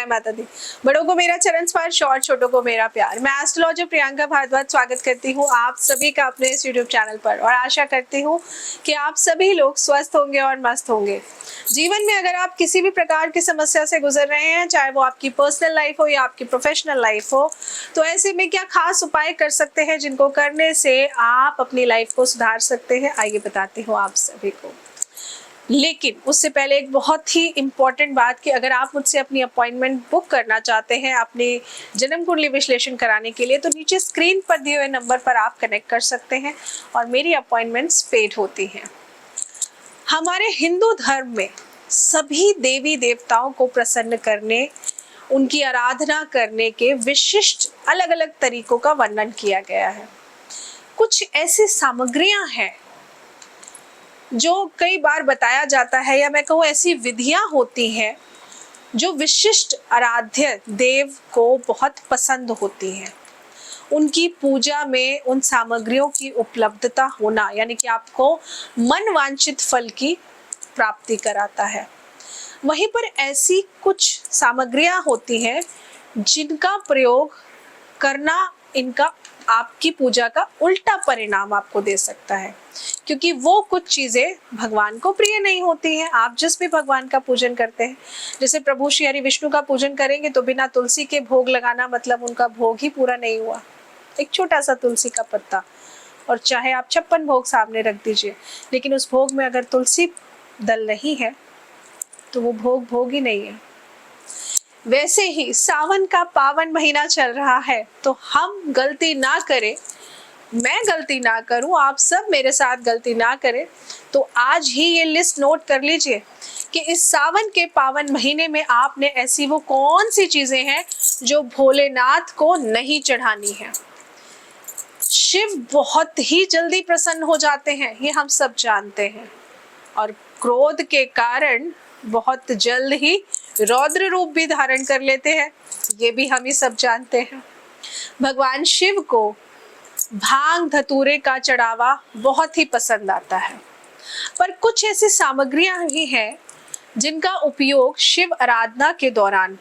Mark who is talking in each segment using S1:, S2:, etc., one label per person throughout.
S1: जय माता दी। बड़ों को मेरा चरण स्पर्श और छोटों को मेरा प्यार। मैं एस्ट्रोलॉजर प्रियंका भारद्वाज स्वागत करती हूँ आप सभी का अपने इस यूट्यूब चैनल पर और आशा करती हूँ कि आप सभी लोग स्वस्थ होंगे और मस्त होंगे। जीवन में अगर आप किसी भी प्रकार की समस्या से गुजर रहे हैं, चाहे वो आपकी पर्सनल लाइफ हो या आपकी प्रोफेशनल लाइफ हो, तो ऐसे में क्या खास उपाय कर सकते हैं जिनको करने से आप अपनी लाइफ को सुधार सकते हैं, आइए बताती हूँ आप सभी को। लेकिन उससे पहले एक बहुत ही इम्पॉर्टेंट बात कि अगर आप मुझसे अपनी अपॉइंटमेंट बुक करना चाहते हैं अपनी जन्म कुंडली विश्लेषण कराने के लिए, तो नीचे स्क्रीन पर दिए हुए नंबर पर आप कनेक्ट कर सकते हैं और मेरी अपॉइंटमेंट्स पेड होती हैं। हमारे हिंदू धर्म में सभी देवी देवताओं को प्रसन्न करने, उनकी आराधना करने के विशिष्ट अलग अलग तरीकों का वर्णन किया गया है। कुछ ऐसी सामग्रियां हैं जो कई बार बताया जाता है, या मैं कहूँ ऐसी विधियां होती हैं जो विशिष्ट आराध्य देव को बहुत पसंद होती हैं। उनकी पूजा में उन सामग्रियों की उपलब्धता होना यानी कि आपको मन वांछित फल की प्राप्ति कराता है। वहीं पर ऐसी कुछ सामग्रियां होती हैं जिनका प्रयोग करना इनका आपकी पूजा का उल्टा परिणाम आपको दे सकता है, क्योंकि वो कुछ चीजें भगवान को प्रिय नहीं होती हैं। आप जिस भी भगवान का पूजन करते हैं, जैसे प्रभु श्री हरि विष्णु का पूजन करेंगे तो बिना तुलसी के भोग लगाना मतलब उनका भोग ही पूरा नहीं हुआ। एक छोटा सा तुलसी का पत्ता, और चाहे आप 56 भोग सामने रख दीजिए, लेकिन उस भोग में अगर तुलसी दल नहीं है तो वो भोग ही नहीं है। वैसे ही सावन का पावन महीना चल रहा है, तो हम गलती ना करें, मैं गलती ना करूं, आप सब मेरे साथ गलती ना करें, तो आज ही ये लिस्ट नोट कर लीजिए कि इस सावन के पावन महीने में आपने ऐसी वो कौन सी चीजें हैं जो भोलेनाथ को नहीं चढ़ानी है। शिव बहुत ही जल्दी प्रसन्न हो जाते हैं, ये हम सब जानते हैं, और क्रोध के कारण बहुत जल्द ही रौद्र रूप भी धारण कर लेते हैं, ये भी हम ही सब जानते हैं। भगवान शिव को भांग धतूरे का चढ़ावा बहुत ही पसंद आता है, पर कुछ ऐसी सामग्रियां भी हैं जिनका उपयोग शिव आराधना के दौरान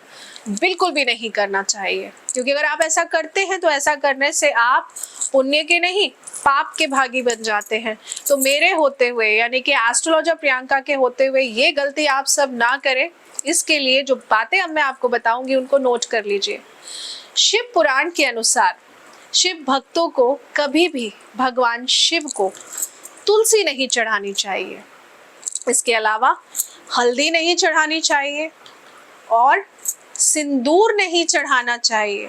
S1: बिल्कुल भी नहीं करना चाहिए, क्योंकि अगर आप ऐसा करते हैं तो ऐसा करने से आप पुण्य के नहीं पाप के भागी बन जाते हैं। तो मेरे होते हुए यानी कि एस्ट्रोलॉजर प्रियंका के होते हुए ये गलती आप सब ना करें, इसके लिए जो बातें अब मैं आपको बताऊंगी उनको नोट कर लीजिए। शिव पुराण के अनुसार शिव भक्तों को कभी भी भगवान शिव को तुलसी नहीं चढ़ानी चाहिए। इसके अलावा हल्दी नहीं चढ़ानी चाहिए और सिंदूर नहीं चढ़ाना चाहिए।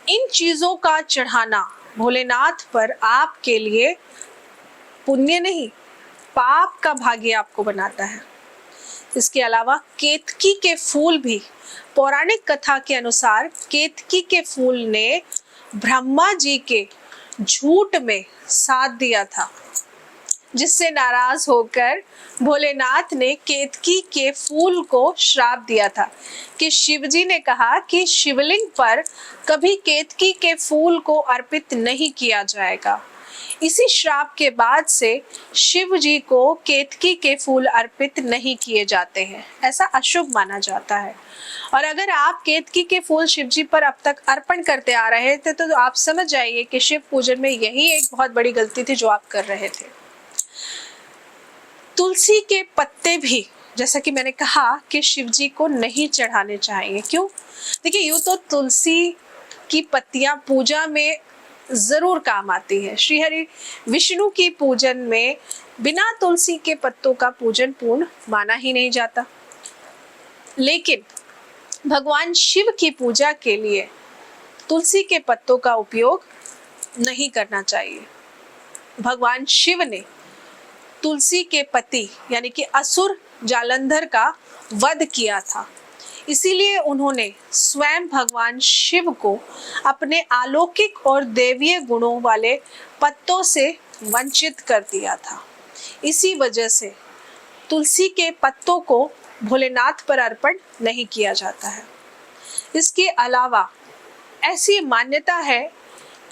S1: इन चीजों का चढ़ाना भोलेनाथ पर आपके लिए पुण्य नहीं पाप का भागी आपको बनाता है। इसके अलावा केतकी के फूल भी, पौराणिक कथा के अनुसार केतकी के फूल ने ब्रह्मा जी के झूठ में साथ दिया था, जिससे नाराज होकर भोलेनाथ ने केतकी के फूल को श्राप दिया था कि शिवजी ने कहा कि शिवलिंग पर कभी केतकी के फूल को अर्पित नहीं किया जाएगा। इसी श्राप के बाद से शिव जी को केतकी के फूल अर्पित नहीं किए जाते हैं, ऐसा अशुभ माना जाता है। और अगर आप केतकी के फूल शिव जी पर अब तक अर्पण करते आ रहे थे तो आप समझ जाइए कि शिव पूजन में यही एक बहुत बड़ी गलती थी जो आप कर रहे थे। तुलसी के पत्ते भी, जैसा कि मैंने कहा कि शिव जी को नहीं चढ़ाने चाहिए। क्यों? देखिए, यूं तो तुलसी की पत्तियां पूजा में जरूर काम आती है। श्री हरि विष्णु की पूजन में बिना तुलसी के पत्तों का पूजन पूर्ण माना ही नहीं जाता, लेकिन भगवान शिव की पूजा के लिए तुलसी के पत्तों का उपयोग नहीं करना चाहिए। भगवान शिव ने तुलसी के पति यानी कि असुर जालंधर का वध किया था, इसीलिए उन्होंने स्वयं भगवान शिव को अपने अलौकिक और देवीय गुणों वाले पत्तों से वंचित कर दिया था। इसी वजह से तुलसी के पत्तों को भोलेनाथ पर अर्पण नहीं किया जाता है। इसके अलावा ऐसी मान्यता है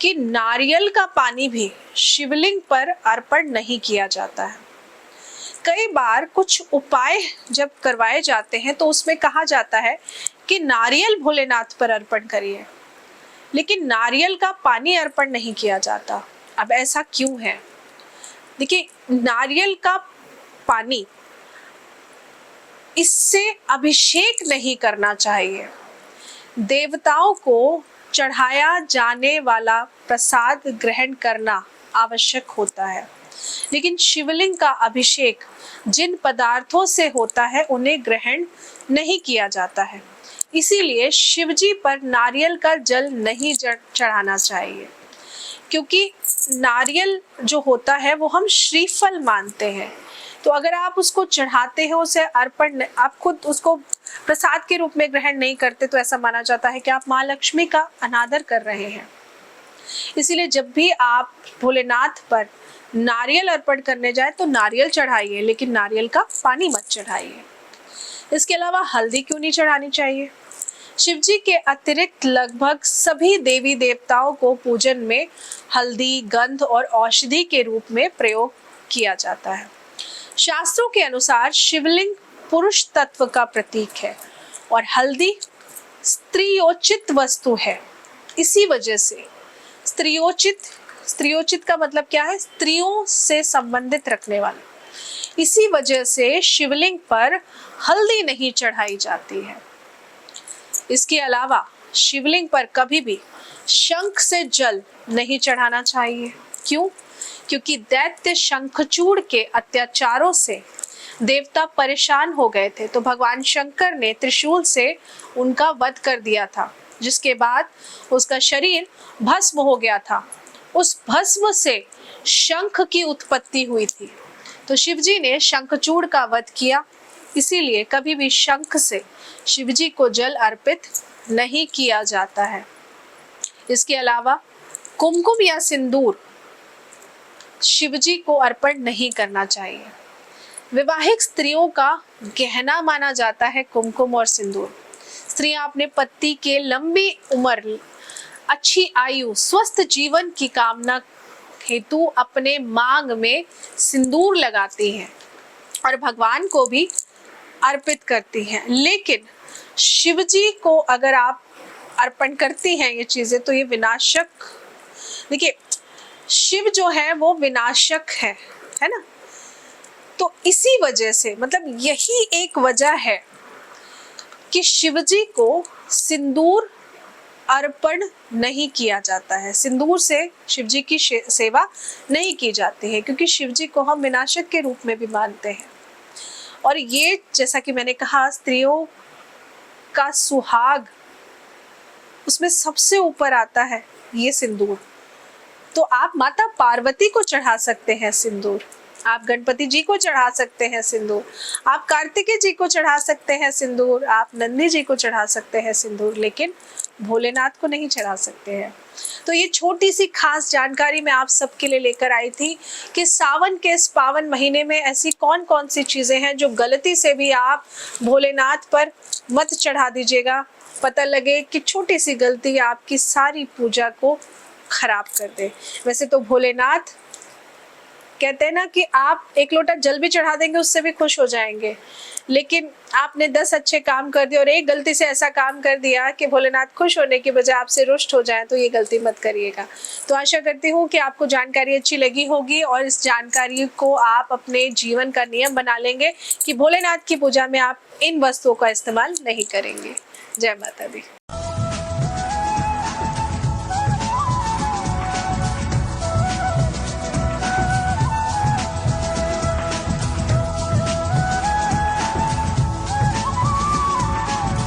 S1: कि नारियल का पानी भी शिवलिंग पर अर्पण नहीं किया जाता है। कई बार कुछ उपाय जब करवाए जाते हैं तो उसमें कहा जाता है कि नारियल भोलेनाथ पर अर्पण करिए, लेकिन नारियल का पानी अर्पण नहीं किया जाता। अब ऐसा क्यों है? देखिए, नारियल का पानी, इससे अभिषेक नहीं करना चाहिए। देवताओं को चढ़ाया जाने वाला प्रसाद ग्रहण करना आवश्यक होता है, लेकिन शिवलिंग का अभिषेक जिन पदार्थों से होता है उन्हें ग्रहण नहीं किया जाता है। इसीलिए शिवजी पर नारियल का जल नहीं चढ़ाना चाहिए, क्योंकि नारियल जो होता है वो हम श्रीफल मानते हैं। तो अगर आप उसको चढ़ाते हो, उसे अर्पण, आप खुद उसको प्रसाद के रूप में ग्रहण नहीं करते, तो ऐसा माना जाता है कि आप माँ लक्ष्मी का अनादर कर रहे हैं। इसीलिए जब भी आप भोलेनाथ पर नारियल अर्पण करने जाए तो नारियल चढ़ाइए, लेकिन नारियल का पानी मत चढ़ाइए। इसके अलावा हल्दी क्यों नहीं चढ़ानी चाहिए? शिवजी के अतिरिक्त लगभग सभी देवी देवताओं को पूजन में हल्दी गंध और औषधि के रूप में प्रयोग किया जाता है। शास्त्रों के अनुसार शिवलिंग पुरुष तत्व का प्रतीक है और हल्दी स्त्रियोचित वस्तु है। इसी वजह से स्त्रियोचित का मतलब क्या है? स्त्रियों से संबंधित रखने वाला। इसी वजह से शिवलिंग पर हल्दी नहीं चढ़ाई जाती है। इसके अलावा शिवलिंग पर कभी भी शंख से जल नहीं चढ़ाना चाहिए। क्यों? क्योंकि दैत्य शंखचूड़ के अत्याचारों से देवता परेशान हो गए थे, तो भगवान शंकर ने त्रिशूल से उनका वध कर दिया था, जिसके बाद उसका शरीर भस्म हो गया था। उस भस्म से शंख की उत्पत्ति हुई थी, तो शिवजी ने शंखचूड़ का वध किया। इसीलिए कभी भी शंख से शिवजी को जल अर्पित नहीं किया जाता है। इसके अलावा कुमकुम या सिंदूर शिवजी को अर्पण नहीं करना चाहिए। विवाहित स्त्रियों का गहना माना जाता है कुमकुम और सिंदूर। स्त्रियां अपने पति के लंबी उम्र, अच्छी आयु, स्वस्थ जीवन की कामना हेतु अपने मांग में सिंदूर लगाती हैं और भगवान को भी अर्पित करती हैं। लेकिन शिवजी को अगर आप अर्पण करती हैं ये चीजें, तो ये विनाशक, देखिए शिव जो है वो विनाशक है ना। तो इसी वजह से, मतलब यही एक वजह है कि शिवजी को सिंदूर अर्पण नहीं किया जाता है। सिंदूर से शिवजी की सेवा नहीं की जाती है, क्योंकि शिवजी को हम विनाशक के रूप में भी मानते हैं। और ये, जैसा कि मैंने कहा, स्त्रियों का सुहाग, उसमें सबसे ऊपर आता है ये सिंदूर। तो आप माता पार्वती को चढ़ा सकते हैं सिंदूर, आप गणपति जी को चढ़ा सकते हैं सिंदूर, आप कार्तिकेय जी को चढ़ा सकते हैं सिंदूर, आप नंदी जी को चढ़ा सकते हैं सिंदूर, लेकिन भोलेनाथ को नहीं चढ़ा सकते हैं। तो ये छोटी सी खास जानकारी मैं आप सबके लिए लेकर आई थी कि सावन के इस पावन महीने में ऐसी कौन कौन सी चीजें हैं जो गलती से भी आप भोलेनाथ पर मत चढ़ा दीजिएगा। पता लगे कि छोटी सी गलती आपकी सारी पूजा को खराब कर दे। वैसे तो भोलेनाथ कहते हैं ना कि आप एक लोटा जल भी चढ़ा देंगे उससे भी खुश हो जाएंगे, लेकिन आपने 10 अच्छे काम कर दिए और एक गलती से ऐसा काम कर दिया कि भोलेनाथ खुश होने की बजाय आपसे रुष्ट हो जाए, तो ये गलती मत करिएगा। तो आशा करती हूँ कि आपको जानकारी अच्छी लगी होगी और इस जानकारी को आप अपने जीवन का नियम बना लेंगे कि भोलेनाथ की पूजा में आप इन वस्तुओं का इस्तेमाल नहीं करेंगे। जय माता दी।